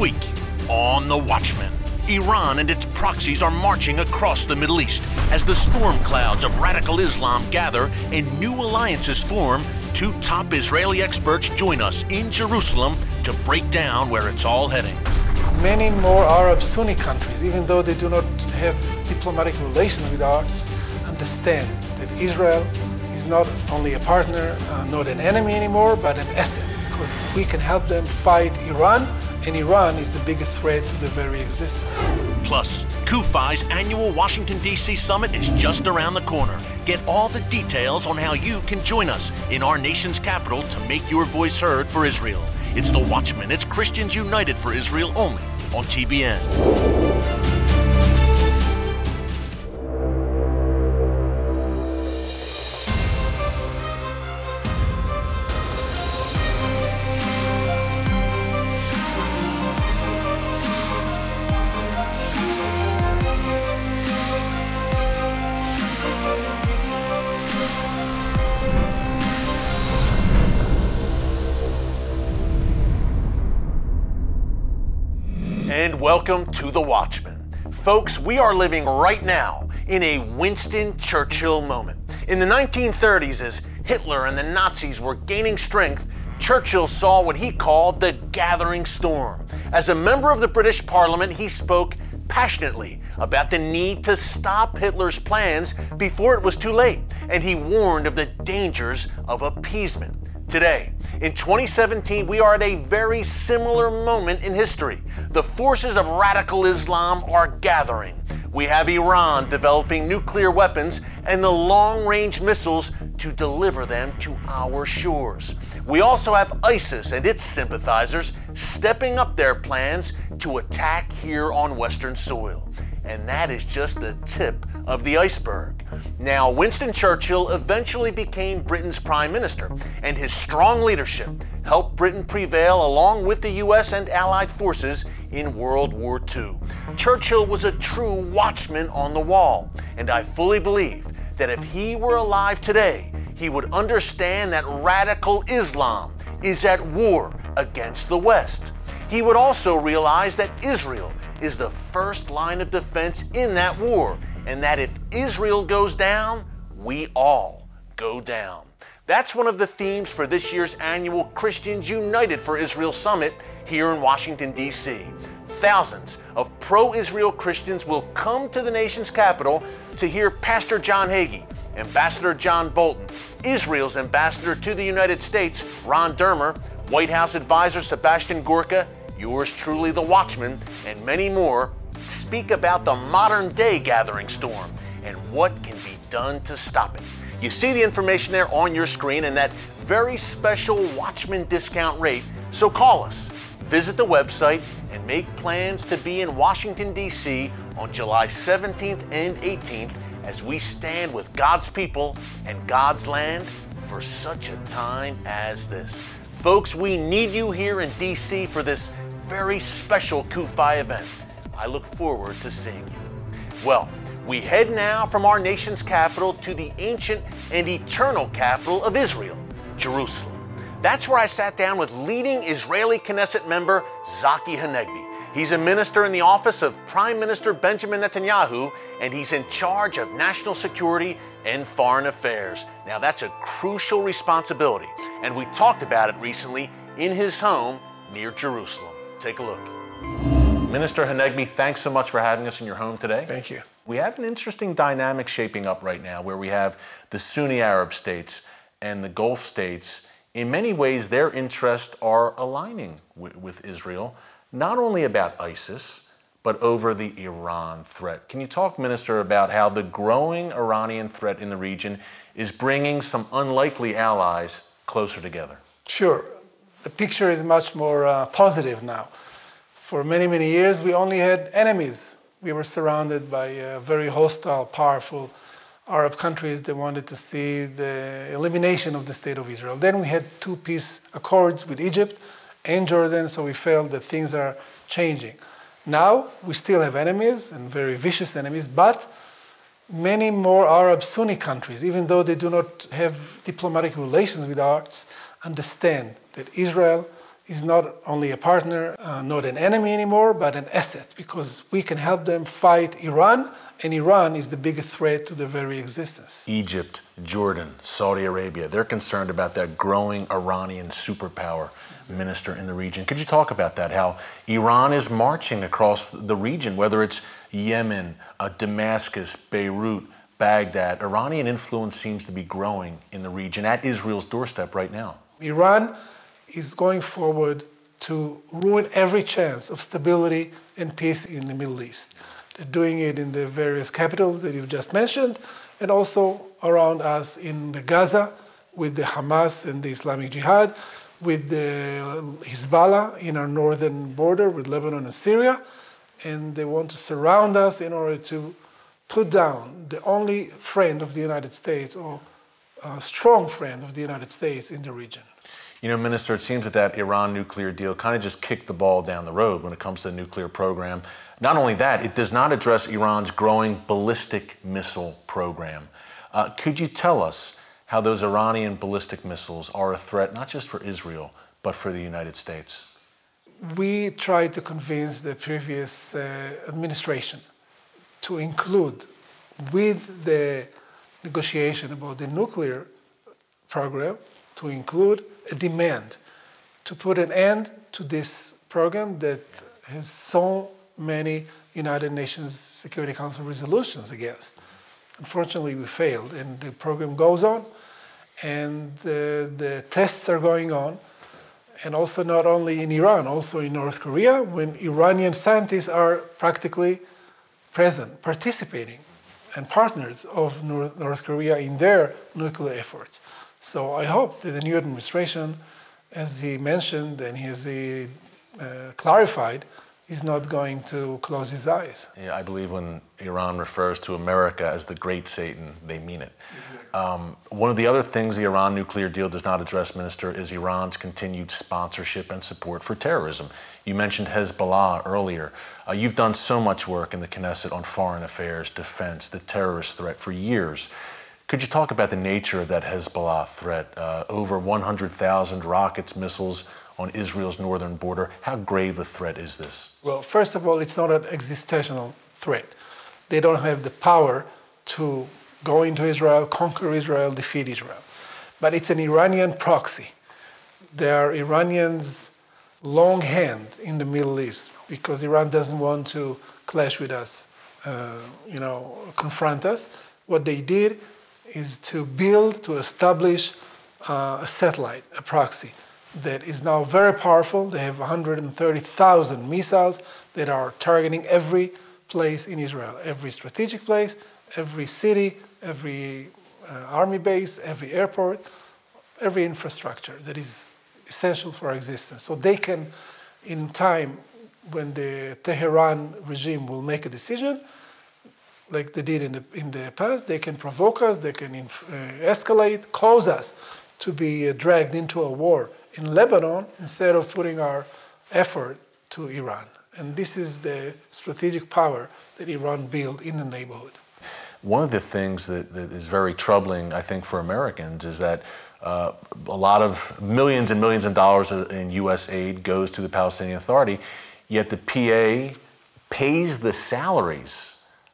week on The Watchman, Iran and its proxies are marching across the Middle East as the storm clouds of radical Islam gather and new alliances form. Two top Israeli experts join us in Jerusalem to break down where it's all heading. Many more Arab Sunni countries, even though they do not have diplomatic relations with ours, understand that Israel is not only a partner, not an enemy anymore, but an asset, because we can help them fight Iran, and Iran is the biggest threat to their very existence. Plus, CUFI's annual Washington, D.C. summit is just around the corner. Get all the details on how you can join us in our nation's capital to make your voice heard for Israel. It's The Watchman. It's Christians united for Israel only on TBN. And welcome to The Watchman. Folks, we are living right now in a Winston Churchill moment. In the 1930s, as Hitler and the Nazis were gaining strength, Churchill saw what he called the gathering storm. As a member of the British Parliament, he spoke passionately about the need to stop Hitler's plans before it was too late, and he warned of the dangers of appeasement. Today, in 2017, we are at a very similar moment in history. The forces of radical Islam are gathering. We have Iran developing nuclear weapons and the long-range missiles to deliver them to our shores. We also have ISIS and its sympathizers stepping up their plans to attack here on Western soil. And that is just the tip of the iceberg. Now, Winston Churchill eventually became Britain's prime minister, and his strong leadership helped Britain prevail along with the US and Allied forces in World War II. Churchill was a true watchman on the wall, and I fully believe that if he were alive today, he would understand that radical Islam is at war against the West. He would also realize that Israel is the first line of defense in that war, and that if Israel goes down, we all go down. That's one of the themes for this year's annual Christians United for Israel Summit here in Washington, D.C. Thousands of pro-Israel Christians will come to the nation's capital to hear Pastor John Hagee, Ambassador John Bolton, Israel's ambassador to the United States, Ron Dermer, White House advisor Sebastian Gorka, yours truly, The Watchman, and many more, speak about the modern-day gathering storm and what can be done to stop it. You see the information there on your screen and that very special Watchman discount rate, so call us, visit the website, and make plans to be in Washington, D.C. on July 17th and 18th as we stand with God's people and God's land for such a time as this. Folks, we need you here in D.C. for this very special CUFI event. I look forward to seeing you. Well, we head now from our nation's capital to the ancient and eternal capital of Israel, Jerusalem. That's where I sat down with leading Israeli Knesset member Tzachi Hanegbi. He's a minister in the office of Prime Minister Benjamin Netanyahu, and he's in charge of national security and foreign affairs. Now, that's a crucial responsibility, and we talked about it recently in his home near Jerusalem. Take a look. Minister Hanegbi, thanks so much for having us in your home today. Thank you. We have an interesting dynamic shaping up right now where we have the Sunni Arab states and the Gulf states. In many ways, their interests are aligning with Israel, not only about ISIS, but over the Iran threat. Can you talk, Minister, about how the growing Iranian threat in the region is bringing some unlikely allies closer together? Sure. The picture is much more positive now. For many, many years, we only had enemies. We were surrounded by very hostile, powerful Arab countries that wanted to see the elimination of the state of Israel. Then we had two peace accords with Egypt and Jordan, so we felt that things are changing. Now, we still have enemies, and very vicious enemies, but many more Arab Sunni countries, even though they do not have diplomatic relations with ours, understand that Israel is not only a partner, not an enemy anymore, but an asset, because we can help them fight Iran, and Iran is the biggest threat to their very existence. Egypt, Jordan, Saudi Arabia, they're concerned about that growing Iranian superpower. Minister in the region. Could you talk about that, how Iran is marching across the region, whether it's Yemen, Damascus, Beirut, Baghdad? Iranian influence seems to be growing in the region at Israel's doorstep right now. Iran is going forward to ruin every chance of stability and peace in the Middle East. They're doing it in the various capitals that you've just mentioned, and also around us in the Gaza with the Hamas and the Islamic Jihad, with the Hezbollah in our northern border with Lebanon and Syria, and they want to surround us in order to put down the only friend of the United States, or a strong friend of the United States in the region. You know, Minister, it seems that Iran nuclear deal kind of just kicked the ball down the road when it comes to the nuclear program. Not only that, it does not address Iran's growing ballistic missile program. Could you tell us how those Iranian ballistic missiles are a threat, not just for Israel, but for the United States? We tried to convince the previous administration to include, with the negotiation about the nuclear program, to include a demand to put an end to this program that has so many United Nations Security Council resolutions against. Unfortunately, we failed, and the program goes on, and the tests are going on, and also not only in Iran, also in North Korea, when Iranian scientists are practically present, participating, and partners of North Korea in their nuclear efforts. So I hope that the new administration, as he mentioned and he has clarified, is not going to close his eyes. Yeah, I believe when Iran refers to America as the great Satan, they mean it. Exactly. One of the other things the Iran nuclear deal does not address, Minister, is Iran's continued sponsorship and support for terrorism. You mentioned Hezbollah earlier. You've done so much work in the Knesset on foreign affairs, defense, the terrorist threat for years. Could you talk about the nature of that Hezbollah threat? Over 100,000 rockets, missiles on Israel's northern border. How grave a threat is this? Well, first of all, it's not an existential threat. They don't have the power to go into Israel, conquer Israel, defeat Israel. But it's an Iranian proxy. There are Iranians' long hand in the Middle East because Iran doesn't want to clash with us, confront us. What they did is to establish a satellite, a proxy, that is now very powerful. They have 130,000 missiles that are targeting every place in Israel, every strategic place, every city, every army base, every airport, every infrastructure that is essential for our existence. So they can, in time, when the Tehran regime will make a decision, like they did in the past, they can provoke us, they can escalate, cause us to be dragged into a war in Lebanon instead of putting our effort to Iran. And this is the strategic power that Iran built in the neighborhood. One of the things that is very troubling, I think, for Americans is that a lot of millions and millions of dollars in U.S. aid goes to the Palestinian Authority, yet the PA pays the salaries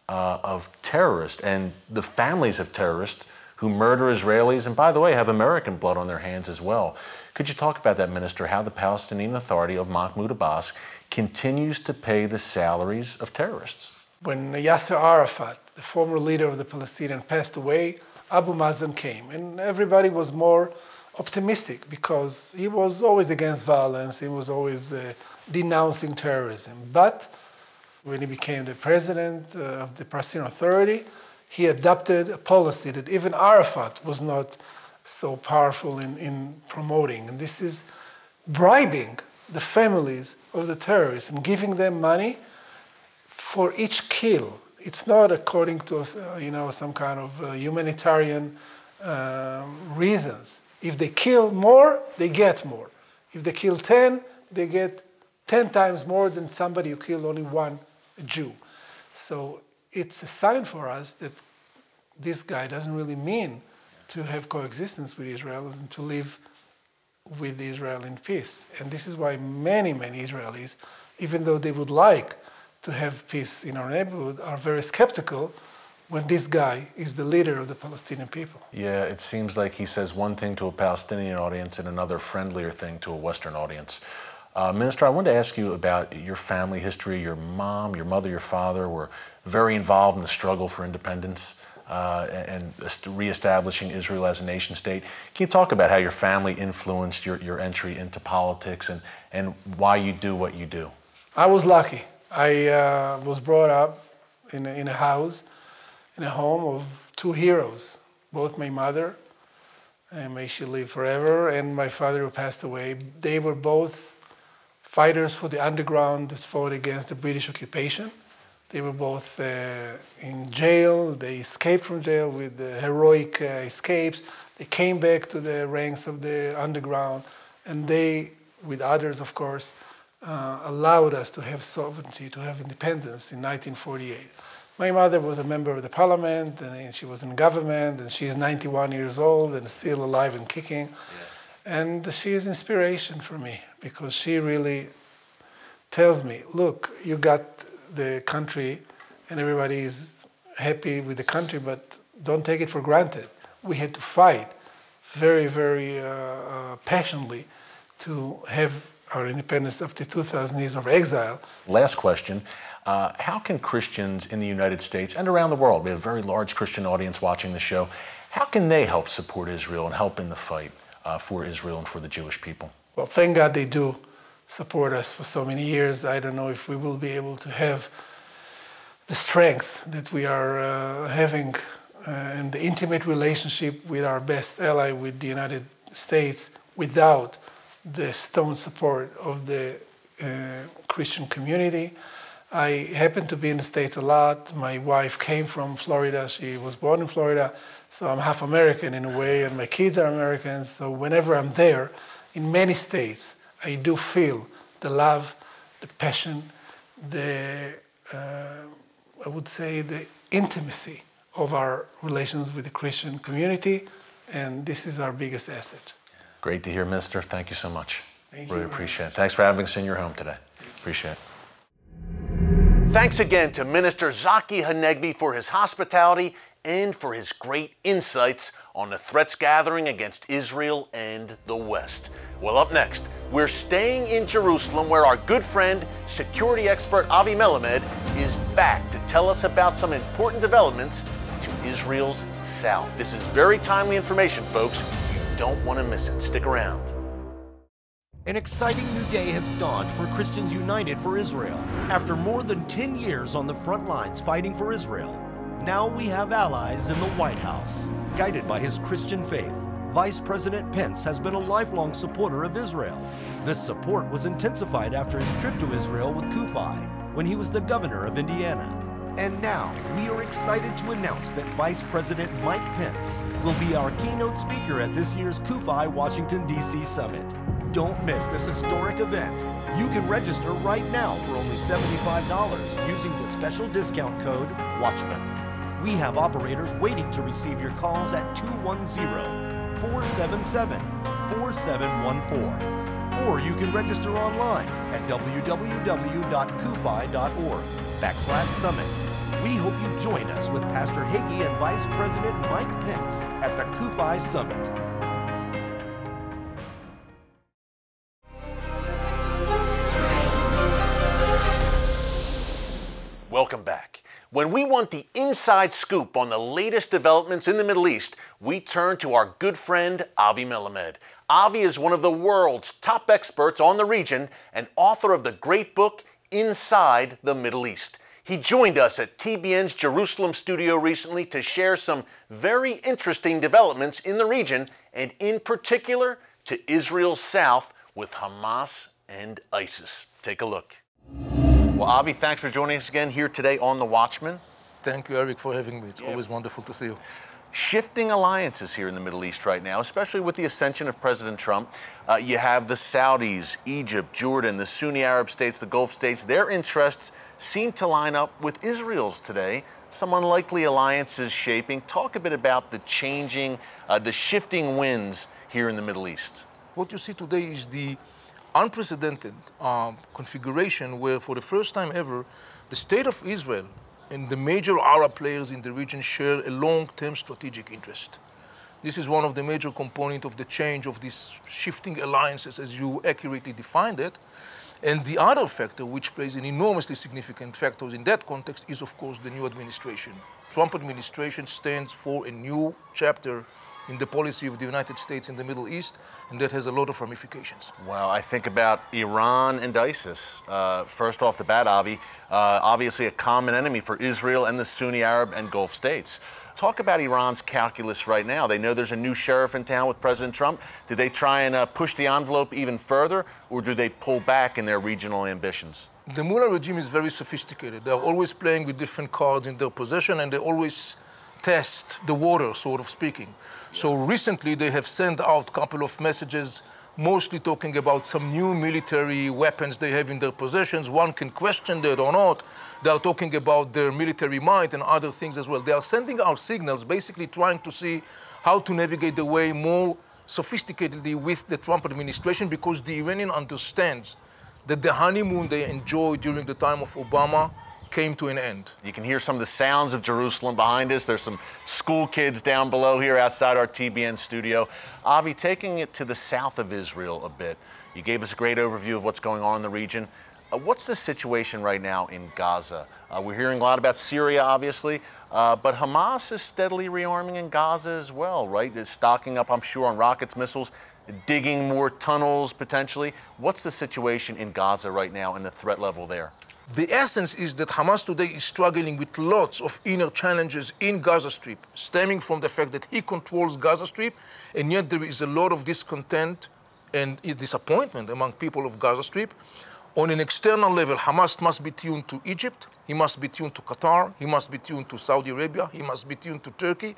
of terrorists and the families of terrorists who murder Israelis and, by the way, have American blood on their hands as well. Could you talk about that, Minister, how the Palestinian Authority of Mahmoud Abbas continues to pay the salaries of terrorists? When Yasser Arafat, the former leader of the Palestinians, passed away, Abu Mazen came, and everybody was more optimistic because he was always against violence, he was always denouncing terrorism. But when he became the president of the Palestinian Authority, he adopted a policy that even Arafat was not so powerful in promoting. And this is bribing the families of the terrorists and giving them money for each kill. It's not according to some kind of humanitarian reasons. If they kill more, they get more. If they kill 10, they get 10 times more than somebody who killed only one Jew. So it's a sign for us that this guy doesn't really mean to have coexistence with Israel and to live with Israel in peace. And this is why many, many Israelis, even though they would like to have peace in our neighborhood, are very skeptical when this guy is the leader of the Palestinian people. Yeah, it seems like he says one thing to a Palestinian audience and another friendlier thing to a Western audience. Minister, I wanted to ask you about your family history. Your mom, your mother, your father were very involved in the struggle for independence and reestablishing Israel as a nation state. Can you talk about how your family influenced your entry into politics and why you do what you do? I was lucky. I was brought up in a house, in a home of two heroes, both my mother, and may she live forever, and my father who passed away. They were both fighters for the underground that fought against the British occupation. They were both in jail. They escaped from jail with heroic escapes. They came back to the ranks of the underground, and they, with others of course, allowed us to have sovereignty, to have independence in 1948. My mother was a member of the parliament, and she was in government, and she's 91 years old and still alive and kicking. Yeah. And she is inspiration for me because she really tells me, look, you got the country and everybody is happy with the country, but don't take it for granted. We had to fight very, very passionately to have our independence after 2,000 years of exile. Last question. How can Christians in the United States and around the world, we have a very large Christian audience watching the show, how can they help support Israel and help in the fight for Israel and for the Jewish people? Well, thank God they do support us for so many years. I don't know if we will be able to have the strength that we are having and the intimate relationship with our best ally, with the United States, without the stone support of the Christian community. I happen to be in the States a lot. My wife came from Florida. She was born in Florida, so I'm half American in a way, and my kids are Americans. So whenever I'm there, in many states, I do feel the love, the passion, I would say the intimacy of our relations with the Christian community, and this is our biggest asset. Great to hear, Minister. Thank you so much. Thank you. Really appreciate it. Thanks for having us in your home today. Appreciate it. Thanks again to Minister Tzachi Hanegbi for his hospitality and for his great insights on the threats gathering against Israel and the West. Well, up next, we're staying in Jerusalem where our good friend, security expert Avi Melamed is back to tell us about some important developments to Israel's south. This is very timely information, folks. You don't want to miss it. Stick around. An exciting new day has dawned for Christians United for Israel. After more than 10 years on the front lines fighting for Israel, now we have allies in the White House. Guided by his Christian faith, Vice President Pence has been a lifelong supporter of Israel. This support was intensified after his trip to Israel with CUFI, when he was the governor of Indiana. And now, we are excited to announce that Vice President Mike Pence will be our keynote speaker at this year's CUFI Washington, D.C. Summit. Don't miss this historic event. You can register right now for only $75 using the special discount code Watchman. We have operators waiting to receive your calls at 210-477-4714. Or you can register online at www.cufi.org/summit. We hope you join us with Pastor Hagee and Vice President Mike Pence at the CUFI Summit. Welcome back. When we want the inside scoop on the latest developments in the Middle East, we turn to our good friend Avi Melamed. Avi is one of the world's top experts on the region and author of the great book Inside the Middle East. He joined us at TBN's Jerusalem studio recently to share some very interesting developments in the region and in particular to Israel's south with Hamas and ISIS. Take a look. Well, Avi, thanks for joining us again here today on The Watchman. Thank you, Eric, for having me. It's always wonderful to see you. Shifting alliances here in the Middle East right now, especially with the ascension of President Trump. You have the Saudis, Egypt, Jordan, the Sunni Arab states, the Gulf states. Their interests seem to line up with Israel's today. Some unlikely alliances shaping. Talk a bit about the changing, the shifting winds here in the Middle East. what you see today is the unprecedented configuration where, for the first time ever, the state of Israel and the major Arab players in the region share a long-term strategic interest. This is one of the major components of the change of these shifting alliances, as you accurately defined it. And the other factor, which plays an enormously significant factor in that context, is, of course, the new administration. Trump administration stands for a new chapter in the policy of the United States in the Middle East, and that has a lot of ramifications. Well, I think about Iran and ISIS. First off the bat, Avi, obviously a common enemy for Israel and the Sunni Arab and Gulf states. Talk about Iran's calculus right now. They know there's a new sheriff in town with President Trump. Did they try and push the envelope even further, or do they pull back in their regional ambitions? The Mullah regime is very sophisticated. They're always playing with different cards in their possession, and they always test the water, sort of speaking. So recently they have sent out a couple of messages, mostly talking about some new military weapons they have in their possessions. One can question that or not. They are talking about their military might and other things as well. They are sending out signals, basically trying to see how to navigate the way more sophisticatedly with the Trump administration, because the Iranian understands that the honeymoon they enjoyed during the time of Obama came to an end. You can hear some of the sounds of Jerusalem behind us. There's some school kids down below here outside our TBN studio. Avi, taking it to the south of Israel a bit, you gave us a great overview of what's going on in the region. What's the situation right now in Gaza? We're hearing a lot about Syria, obviously, but Hamas is steadily rearming in Gaza as well, right? It's stocking up, I'm sure, on rockets, missiles, digging more tunnels potentially. What's the situation in Gaza right now and the threat level there? The essence is that Hamas today is struggling with lots of inner challenges in Gaza Strip, stemming from the fact that he controls Gaza Strip, and yet there is a lot of discontent and disappointment among people of Gaza Strip. On an external level, Hamas must be tuned to Egypt, he must be tuned to Qatar, he must be tuned to Saudi Arabia, he must be tuned to Turkey.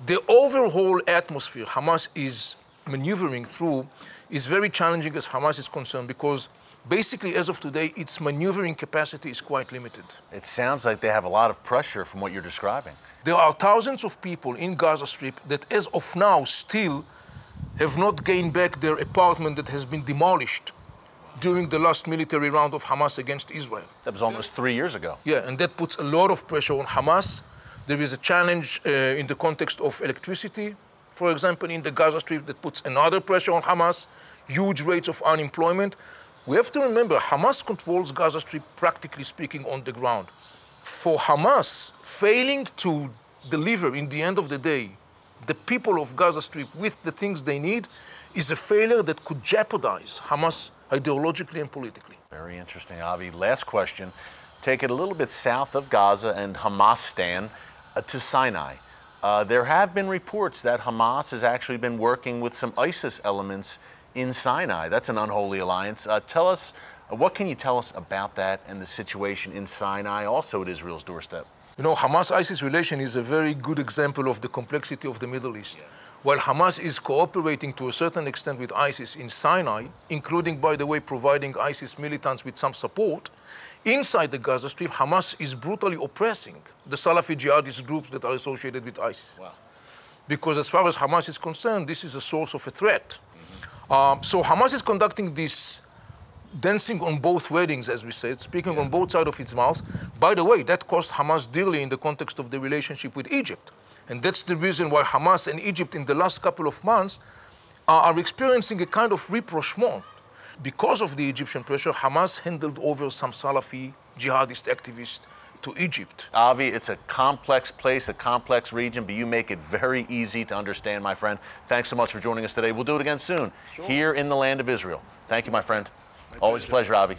The overall atmosphere Hamas is maneuvering through is very challenging as Hamas is concerned, because basically, as of today, its maneuvering capacity is quite limited. It sounds like they have a lot of pressure from what you're describing. There are thousands of people in Gaza Strip that, as of now, still have not gained back their apartment that has been demolished during the last military round of Hamas against Israel. That was almost 3 years ago. Yeah, and that puts a lot of pressure on Hamas. There is a challenge in the context of electricity, for example, in the Gaza Strip, that puts another pressure on Hamas, huge rates of unemployment. We have to remember, Hamas controls Gaza Strip, practically speaking, on the ground. For Hamas, failing to deliver, in the end of the day, the people of Gaza Strip with the things they need is a failure that could jeopardize Hamas ideologically and politically. Very interesting, Avi. Last question. Take it a little bit south of Gaza and Hamas-stan to Sinai. There have been reports that Hamas has actually been working with some ISIS elements in Sinai. That's an unholy alliance. What can you tell us about that and the situation in Sinai, also at Israel's doorstep? You know, Hamas-ISIS relation is a very good example of the complexity of the Middle East. Yeah. While Hamas is cooperating to a certain extent with ISIS in Sinai, including, by the way, providing ISIS militants with some support, inside the Gaza Strip, Hamas is brutally oppressing the Salafi jihadist groups that are associated with ISIS. Wow. Because as far as Hamas is concerned, this is a source of a threat. So Hamas is conducting this dancing on both weddings, as we said, speaking on both sides of its mouth. By the way, that cost Hamas dearly in the context of the relationship with Egypt. And that's the reason why Hamas and Egypt in the last couple of months are experiencing a kind of rapprochement. Because of the Egyptian pressure, Hamas handed over some Salafi jihadist activists to Egypt. Avi, it's a complex place, a complex region, but you make it very easy to understand, my friend. Thanks so much for joining us today. We'll do it again soon, here in the land of Israel. Thank you, my friend. Always a pleasure, Avi.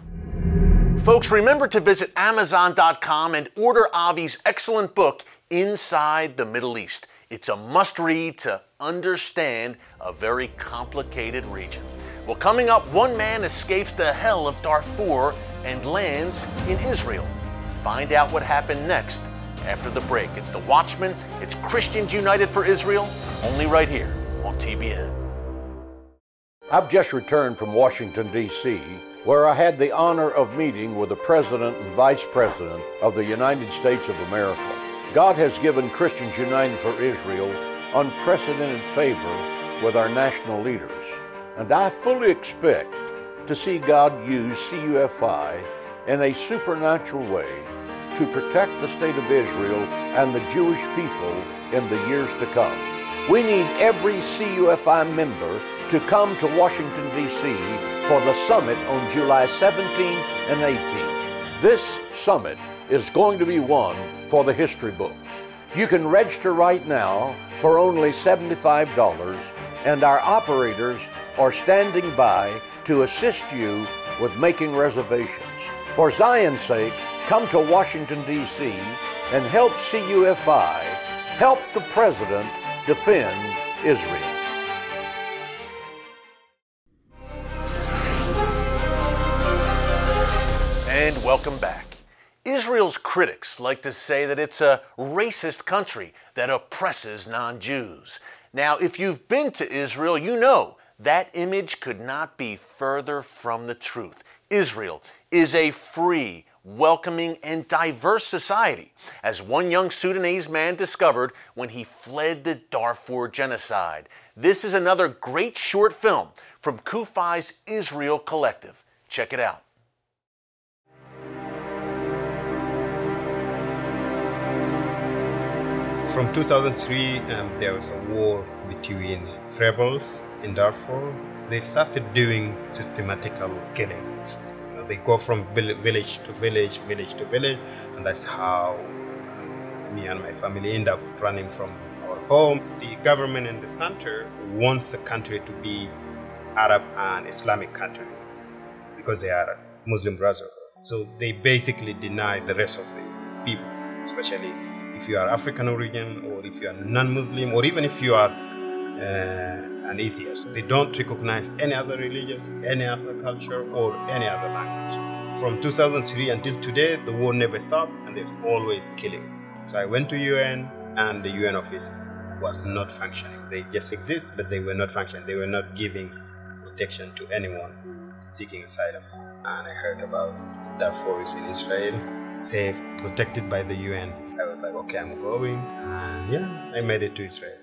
Folks, remember to visit Amazon.com and order Avi's excellent book, Inside the Middle East. It's a must-read to understand a very complicated region. Well, coming up, one man escapes the hell of Darfur and lands in Israel. Find out what happened next after the break. It's The Watchman. It's Christians United for Israel, only right here on TBN. I've just returned from Washington, D.C., where I had the honor of meeting with the President and Vice President of the United States of America. God has given Christians United for Israel unprecedented favor with our national leaders. And I fully expect to see God use CUFI in a supernatural way to protect the state of Israel and the Jewish people in the years to come. We need every CUFI member to come to Washington, D.C. for the summit on July 17th and 18th. This summit is going to be one for the history books. You can register right now for only $75, and our operators are standing by to assist you with making reservations. For Zion's sake, come to Washington, D.C. and help CUFI help the President defend Israel. And welcome back. Israel's critics like to say that it's a racist country that oppresses non-Jews. Now, if you've been to Israel, you know that image could not be further from the truth. Israel is a free, welcoming, and diverse society, as one young Sudanese man discovered when he fled the Darfur genocide. This is another great short film from Kufi's Israel Collective. Check it out. From 2003, there was a war between rebels in Darfur. They started doing systematical killings. They go from village to village, village to village, and that's how me and my family end up running from our home. The government in the center wants the country to be Arab and Islamic country because they are Muslim Brotherhood. So they basically deny the rest of the people, especially if you are African origin, or if you are non-Muslim, or even if you are an atheist. They don't recognize any other religions, any other culture, or any other language. From 2003 until today, the war never stopped, and there's always killing. So I went to UN, and the UN office was not functioning. They just exist, but they were not functioning. They were not giving protection to anyone seeking asylum. And I heard about Darfur is in Israel, safe, protected by the UN. I was like, okay, I'm going. And yeah, I made it to Israel.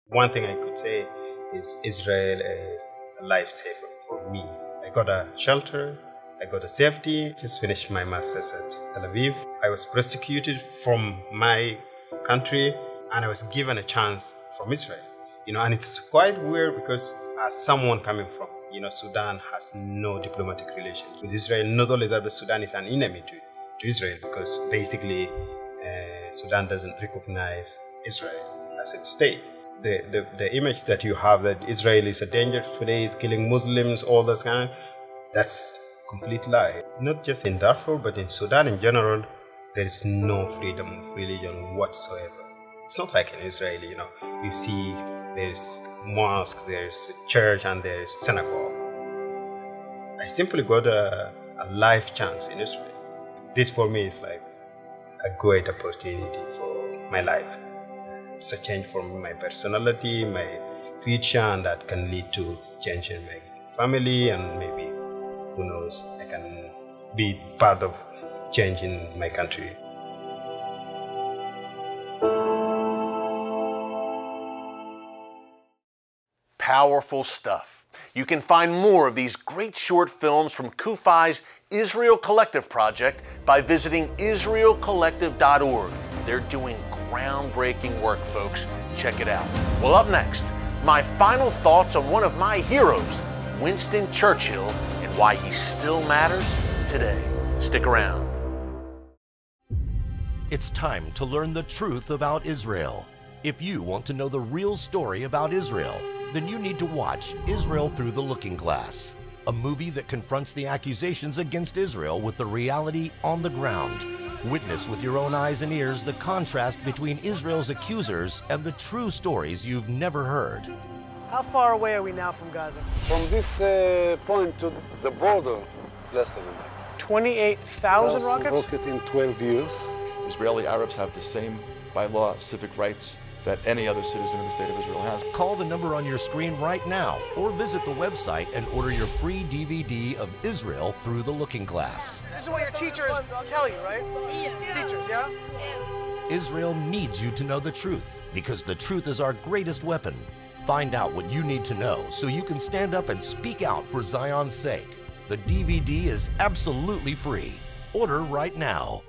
One thing I could say is Israel is a lifesaver for me. I got a shelter, I got a safety, just finished my master's at Tel Aviv. I was persecuted from my country, and I was given a chance from Israel. And it's quite weird because as someone coming from, Sudan has no diplomatic relations with Israel. Not only that, but Sudan is an enemy to Israel because basically Sudan doesn't recognize Israel as a state. The image that you have that Israel is a danger today, is killing Muslims, all this kind, that's complete lie. Not just in Darfur, but in Sudan in general, there is no freedom of religion whatsoever. It's not like in Israel, you see there's mosque, there's church, and there's synagogue. I simply got a life chance in Israel. This for me is like a great opportunity for my life. It's a change for my personality, my future, and that can lead to change in my family, and maybe, who knows, I can be part of change in my country. Powerful stuff. You can find more of these great short films from Kufi's Israel Collective project by visiting israelcollective.org. They're doing groundbreaking work, folks. Check it out. Well, up next, my final thoughts on one of my heroes, Winston Churchill, and why he still matters today. Stick around. It's time to learn the truth about Israel. If you want to know the real story about Israel, then you need to watch Israel Through the Looking Glass, a movie that confronts the accusations against Israel with the reality on the ground. Witness with your own eyes and ears the contrast between Israel's accusers and the true stories you've never heard. How far away are we now from Gaza? From this point to the border, less than a mile. 28,000 rockets? Rocket in 12 years. Israeli Arabs have the same, by law, civic rights that any other citizen in the state of Israel has. Call the number on your screen right now, or visit the website and order your free DVD of Israel Through the Looking Glass. This is what your teachers tell you, right? Teachers, yeah? Israel needs you to know the truth, because the truth is our greatest weapon. Find out what you need to know so you can stand up and speak out for Zion's sake. The DVD is absolutely free. Order right now.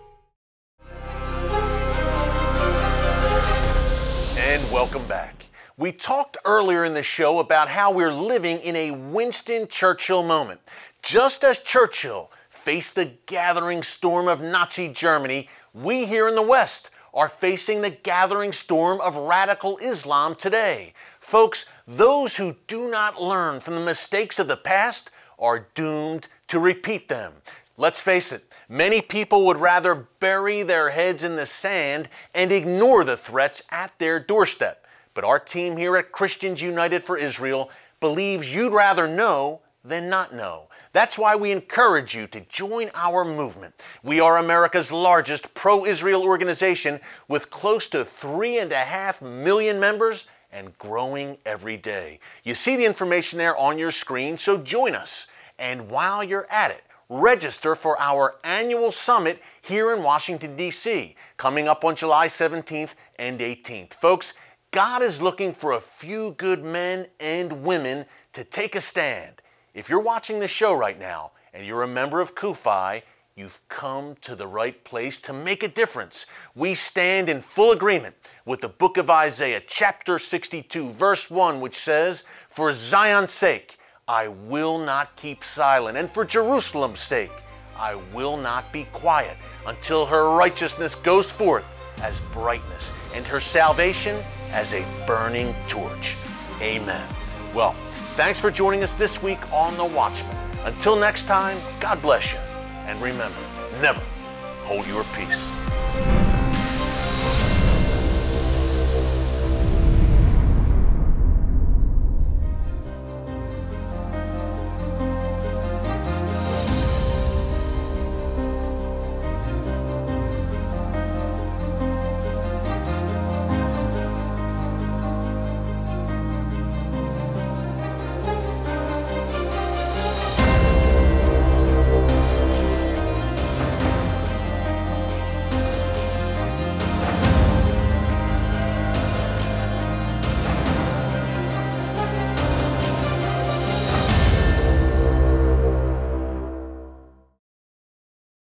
And welcome back. We talked earlier in the show about how we're living in a Winston Churchill moment. Just as Churchill faced the gathering storm of Nazi Germany, we here in the West are facing the gathering storm of radical Islam today. Folks, those who do not learn from the mistakes of the past are doomed to repeat them. Let's face it, many people would rather bury their heads in the sand and ignore the threats at their doorstep. But our team here at Christians United for Israel believes you'd rather know than not know. That's why we encourage you to join our movement. We are America's largest pro-Israel organization with close to 3.5 million members and growing every day. You see the information there on your screen, so join us. And while you're at it, register for our annual summit here in Washington, D.C., coming up on July 17th and 18th. Folks, God is looking for a few good men and women to take a stand. If you're watching this show right now and you're a member of CUFI, you've come to the right place to make a difference. We stand in full agreement with the book of Isaiah, chapter 62, verse 1, which says, "For Zion's sake, I will not keep silent, and for Jerusalem's sake, I will not be quiet, until her righteousness goes forth as brightness, and her salvation as a burning torch." Amen. Well, thanks for joining us this week on The Watchman. Until next time, God bless you. And remember, never hold your peace.